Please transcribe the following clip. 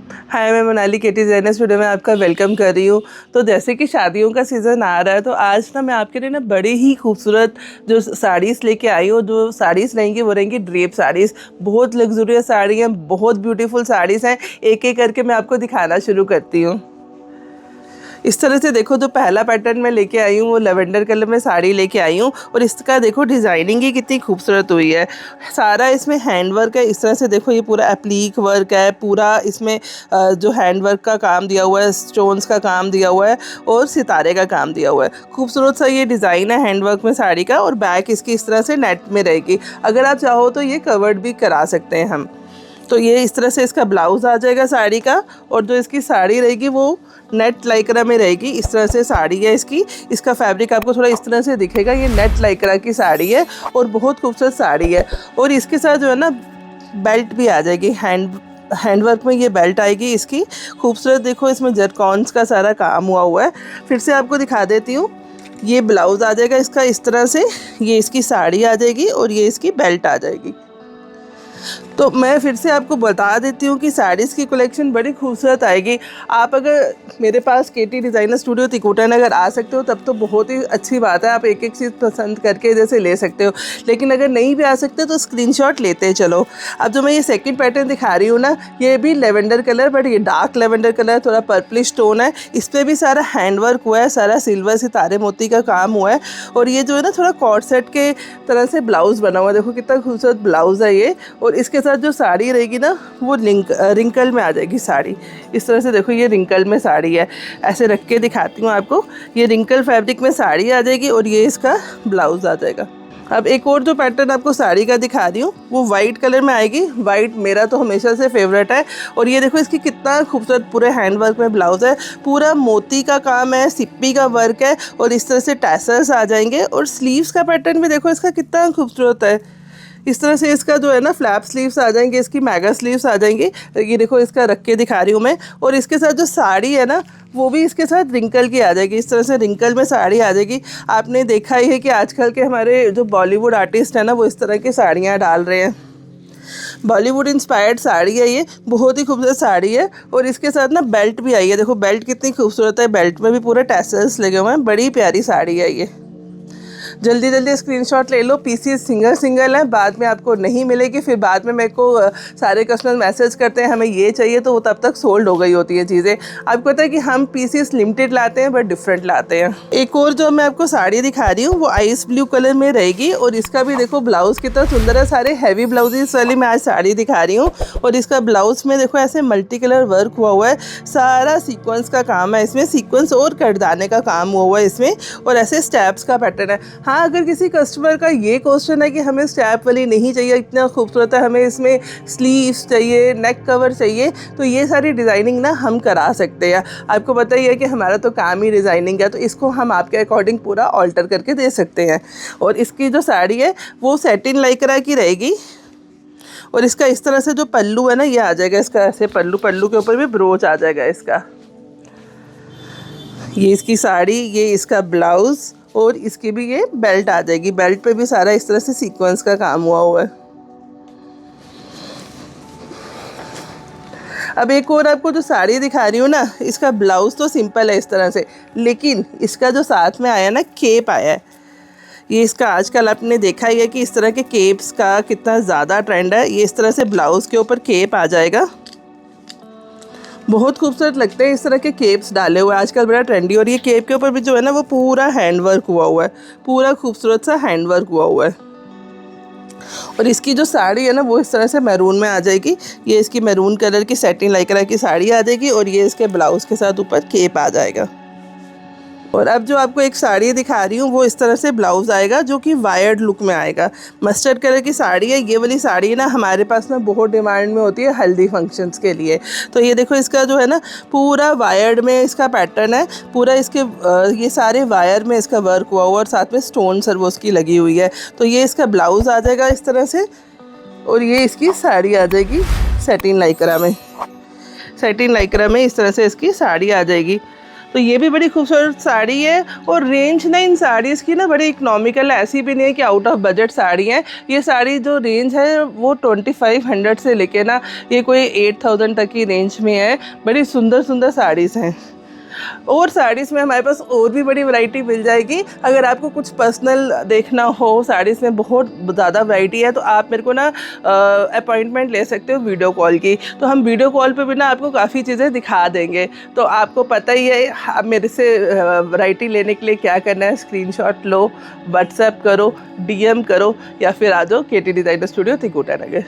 हाय, मैं मोनाली केटी designer studio में आपका वेलकम कर रही हूँ। तो जैसे कि शादियों का सीज़न आ रहा है, तो आज ना मैं आपके लिए ना बड़ी ही खूबसूरत जो साड़ीज़ लेके आई हूँ। जो साड़ीज़ रहेंगी वो रहेंगी ड्रेप साड़ीज़। बहुत लग्जूरियस साड़ी हैं, बहुत ब्यूटीफुल साड़ीज़ हैं। एक एक करके मैं आपको दिखाना शुरू करती हूँ। इस तरह से देखो, जो पहला पैटर्न मैं लेके आई हूँ वो लेवेंडर कलर में साड़ी लेके आई हूँ और इसका देखो डिज़ाइनिंग ही कितनी खूबसूरत हुई है। सारा इसमें हैंड वर्क है। इस तरह से देखो, ये पूरा एप्लीक वर्क है, पूरा इसमें जो हैंड वर्क का काम दिया हुआ है, स्टोन्स का काम दिया हुआ है और सितारे का काम दिया हुआ है। खूबसूरत सा ये डिज़ाइन है हैंड वर्क में साड़ी का। और बैक इसकी इस तरह से नेट में रहेगी। अगर आप चाहो तो ये कवर्ड भी करा सकते हैं हम। तो ये इस तरह से इसका ब्लाउज़ आ जाएगा साड़ी का। और जो इसकी साड़ी रहेगी वो नेट लाइक्रा में रहेगी। इस तरह से साड़ी है इसकी। इसका फैब्रिक आपको थोड़ा इस तरह से दिखेगा। ये नेट लाइक्रा की साड़ी है और बहुत खूबसूरत साड़ी है। और इसके साथ जो है ना, बेल्ट भी आ जाएगी। हैंडवर्क में ये बेल्ट आएगी इसकी। खूबसूरत देखो, इसमें जरकॉन्स का सारा काम हुआ है। फिर से आपको दिखा देती हूँ। ये ब्लाउज़ आ जाएगा इसका इस तरह से। ये इसकी साड़ी आ जाएगी और ये इसकी बेल्ट आ जाएगी। तो मैं फिर से आपको बता देती हूँ कि साड़ीज़ की कलेक्शन बड़ी खूबसूरत आएगी। आप अगर मेरे पास केटी डिज़ाइनर स्टूडियो तिकोटा नगर आ सकते हो तब तो बहुत ही अच्छी बात है। आप एक एक चीज़ पसंद करके इधर से ले सकते हो। लेकिन अगर नहीं भी आ सकते तो स्क्रीनशॉट लेते चलो। अब जो मैं ये सेकंड पैटर्न दिखा रही हूँ ना, ये भी लेवेंडर कलर, बट ये डार्क लेवेंडर कलर, थोड़ा पर्पलिश टोन है। इस पर भी सारा हैंड वर्क हुआ है, सारा सिल्वर सितारे मोती का काम हुआ है। और ये जो है ना, थोड़ा कॉर्ड सेट के तरह से ब्लाउज़ बना हुआ है। देखो कितना खूबसूरत ब्लाउज़ है ये। और इसके साथ जो साड़ी रहेगी ना, वो रिंकल में आ जाएगी साड़ी। इस तरह से देखो, ये रिंकल में साड़ी है। ऐसे रख के दिखाती हूँ आपको। ये रिंकल फैब्रिक में साड़ी आ जाएगी और ये इसका ब्लाउज़ आ जाएगा। अब एक और जो पैटर्न आपको साड़ी का दिखा रही हूँ वो वाइट कलर में आएगी। वाइट मेरा तो हमेशा से फेवरेट है। और ये देखो, इसकी कितना खूबसूरत पूरे हैंड वर्क में ब्लाउज़ है। पूरा मोती का काम है, सिप्पी का वर्क है और इस तरह से टैसल्स आ जाएंगे। और स्लीव्स का पैटर्न भी देखो इसका कितना खूबसूरत है। इस तरह से इसका जो है ना, फ्लैप स्लीव्स आ जाएंगे, इसकी मेगा स्लीव्स आ जाएंगी। ये देखो, इसका रख के दिखा रही हूँ मैं। और इसके साथ जो साड़ी है ना, वो भी इसके साथ रिंकल की आ जाएगी। इस तरह से रिंकल में साड़ी आ जाएगी। आपने देखा ही है कि आजकल के हमारे जो बॉलीवुड आर्टिस्ट हैं ना, वो इस तरह की साड़ियाँ डाल रहे हैं। बॉलीवुड इंस्पायर्ड साड़ी है ये, बहुत ही खूबसूरत साड़ी है। और इसके साथ ना बेल्ट भी आई है। देखो बेल्ट कितनी खूबसूरत है। बेल्ट में भी पूरे टैसल्स लगे हुए हैं। बड़ी प्यारी साड़ी है ये। जल्दी जल्दी स्क्रीनशॉट ले लो। पीसीस सिंगल है, बाद में आपको नहीं मिलेगी। फिर बाद में मेरे को सारे कस्टमर मैसेज करते हैं हमें ये चाहिए, तो वो तब तक सोल्ड हो गई होती है चीज़ें। आपको पता है कि हम पीसीस लिमिटेड लाते हैं बट डिफरेंट लाते हैं। एक और जो मैं आपको साड़ी दिखा रही हूँ वो आइस ब्लू कलर में रहेगी। और इसका भी देखो ब्लाउज़ कितना सुंदर है। सारे हैवी ब्लाउजेस वाली मैं आज साड़ी दिखा रही हूँ। और इसका ब्लाउज़ में देखो ऐसे मल्टी कलर वर्क हुआ है। सारा सीक्वेंस का काम है इसमें। सीक्वेंस और कटदाने का काम हुआ है इसमें। और ऐसे स्टेप्स का पैटर्न है। हाँ, अगर किसी कस्टमर का ये क्वेश्चन है कि हमें स्टेप वाली नहीं चाहिए, इतना खूबसूरत है, हमें इसमें स्लीव्स चाहिए, नेक कवर चाहिए, तो ये सारी डिज़ाइनिंग ना हम करा सकते हैं। आपको पता ही है कि हमारा तो काम ही डिज़ाइनिंग है, तो इसको हम आपके अकॉर्डिंग पूरा ऑल्टर करके दे सकते हैं। और इसकी जो साड़ी है वो सैटिन लाइक्रा की रहेगी। और इसका इस तरह से जो पल्लू है ना, ये आ जाएगा इसका ऐसे पल्लू के ऊपर भी ब्रोच आ जाएगा इसका। ये इसकी साड़ी, ये इसका ब्लाउज़ और इसकी भी ये बेल्ट आ जाएगी। बेल्ट पे भी सारा इस तरह से सीक्वेंस का काम हुआ है। अब एक और आपको जो साड़ी दिखा रही हूँ ना, इसका ब्लाउज़ तो सिंपल है इस तरह से, लेकिन इसका जो साथ में आया ना, केप आया है। ये इसका आजकल आपने देखा ही है कि इस तरह के केप्स का कितना ज़्यादा ट्रेंड है। ये इस तरह से ब्लाउज़ के ऊपर केप आ जाएगा। बहुत खूबसूरत लगते हैं इस तरह के केप्स डाले हुए, आजकल बड़ा ट्रेंडी। और ये केप के ऊपर भी जो है ना, वो पूरा हैंड वर्क हुआ है। पूरा खूबसूरत सा हैंड वर्क हुआ है। और इसकी जो साड़ी है ना, वो इस तरह से मैरून में आ जाएगी। ये इसकी मैरून कलर की सैटिन लाइक्रा की साड़ी आ जाएगी। और ये इसके ब्लाउज़ के साथ ऊपर केप आ जाएगा। और अब जो आपको एक साड़ी दिखा रही हूँ वो इस तरह से ब्लाउज़ आएगा, जो कि वायर्ड लुक में आएगा। मस्टर्ड कलर की साड़ी है। ये वाली साड़ी ना हमारे पास ना बहुत डिमांड में होती है हल्दी फंक्शंस के लिए। तो ये देखो, इसका जो है ना पूरा वायर्ड में इसका पैटर्न है। पूरा इसके ये सारे वायर में इसका वर्क हुआ और साथ में स्टोन सरवोस की लगी हुई है। तो ये इसका ब्लाउज़ आ जाएगा इस तरह से। और ये इसकी साड़ी आ जाएगी सैटिन लाइक्रा में। सैटिन लाइक्रा में इस तरह से इसकी साड़ी आ जाएगी। तो ये भी बड़ी खूबसूरत साड़ी है और रेंज ना इन साड़ीज़ की ना बड़ी इकोनॉमिकल है, ऐसी भी नहीं है कि आउट ऑफ बजट साड़ी है। ये साड़ी जो रेंज है वो 2500 से लेके ना ये कोई 8000 तक की रेंज में है। बड़ी सुंदर सुंदर साड़ीज़ हैं और साड़ीज़ में हमारे पास और भी बड़ी वैरायटी मिल जाएगी। अगर आपको कुछ पर्सनल देखना हो, साड़ीज़ में बहुत ज़्यादा वैरायटी है, तो आप मेरे को ना अपॉइंटमेंट ले सकते हो वीडियो कॉल की। तो हम वीडियो कॉल पे भी ना आपको काफ़ी चीज़ें दिखा देंगे। तो आपको पता ही है आप मेरे से वैरायटी लेने के लिए क्या करना है, स्क्रीनशॉट लो, व्हाट्सएप करो, DM करो या फिर आ जाओ KT डिज़ाइनर स्टूडियो तिकोटा नगर।